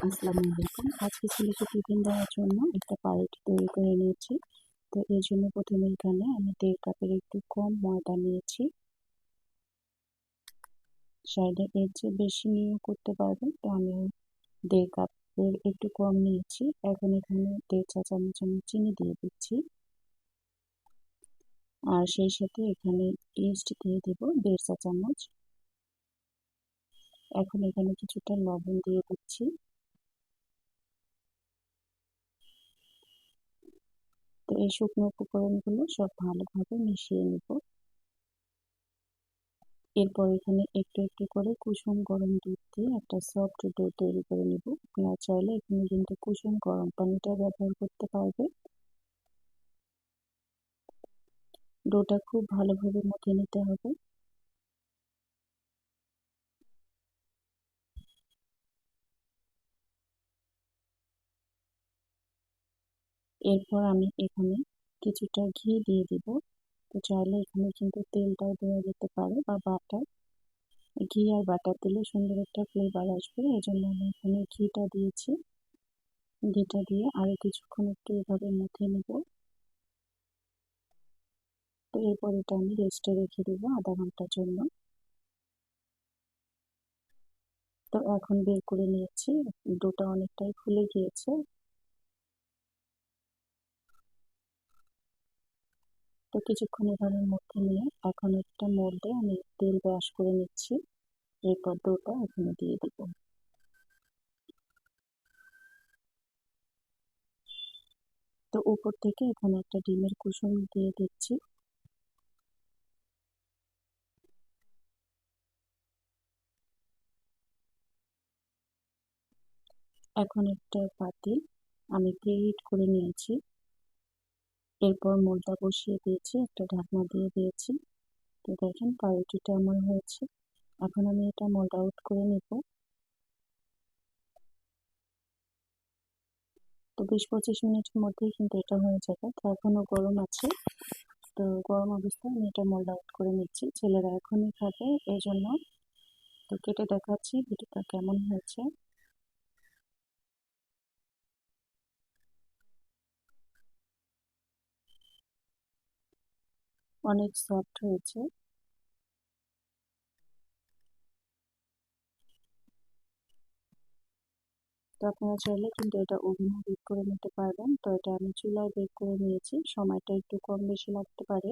আসসালামু আলাইকুম। আজকে ছেলেকে টিফিন দেওয়ার জন্য একটা পাউরুটি তৈরি করে নিয়েছি। তো এর জন্য প্রথমে এখানে আমি 1.5 কাপের একটু কম ময়দা নিয়েছি। চাইলে এর চেয়ে বেশি নিয়েও করতে পারবেন। তো আমি 1.5 কাপের একটু কম নিয়েছি। এখন এখানে 1.5 চা চামচ আমি চিনি দিয়ে দিচ্ছি। আর সেই সাথে এখানে ইস্ট দিয়ে দেব 1.5 চা চামচ। এখন এখানে কিছুটা লবণ দিয়ে দিচ্ছি। তো এই শুকনো উপকরণগুলো সব ভালোভাবে মিশিয়ে নেব। এরপর এখানে একটু একটু করে কুসুম গরম দুধ দিয়ে একটা সফট ডো তৈরি করে নেব। আপনারা চাইলে এখানে কিন্তু কুসুম গরম পানিটা ব্যবহার করতে পারবে। ডোটা খুব ভালোভাবে মথে নিতে হবে। এরপর আমি এখানে কিছুটা ঘি দিয়ে দিব। তো চাইলে এখানে কিন্তু তেলটাও দেওয়া যেতে পারে বা বাটার। ঘি আর বাটার দিলে সুন্দর একটা ফ্লেভার আসবে, এই জন্য আমি এখানে ঘিটা দিয়েছি। ঘিটা দিয়ে আরো কিছুক্ষণ একটু এভাবে মথে নেব। তো এরপর এটা আমি রেস্টে রেখে দেবো আধা ঘন্টার জন্য। তো এখন বের করে নিয়েছি, ডোটা অনেকটাই ফুলে গিয়েছে। তো কিছুক্ষণ এভাবে মধ্যে নিয়ে এখন একটা মোল্ডে আমি তেল ব্রাশ করে নিচ্ছি। এরপর ডোটা এখানে দিয়ে দিব। তো উপর থেকে এখানে একটা ডিমের কুসুম দিয়ে দিচ্ছি। এখন একটা পাতিল আমি প্রিহিট করে নিয়েছি। এরপর মোল্ডটা বসিয়ে দিয়েছি, একটা ঢাকনা দিয়ে দিয়েছি। তো দেখেন পাউরুটিটা আমার হয়েছে। এখন আমি এটা মোল্ড আউট করে নেব। তো 20-25 মিনিটের মধ্যেই কিন্তু এটা হয়ে যাবে। তো এখনো গরম আছে। তো গরম অবস্থায় আমি এটা মোল্ড আউট করে নিচ্ছি, ছেলেরা এখনই খাবে এই জন্য। তো কেটে দেখাচ্ছি ভিডিওটা কেমন হয়েছে। অনেক সফট হয়েছে। তো আপনারা চাইলে কিন্তু এটা ওভেনে বেক করে নিতে পারবেন। তো এটা আমি চুলায় বেক করে নিয়েছি, সময়টা একটু কম বেশি লাগতে পারে।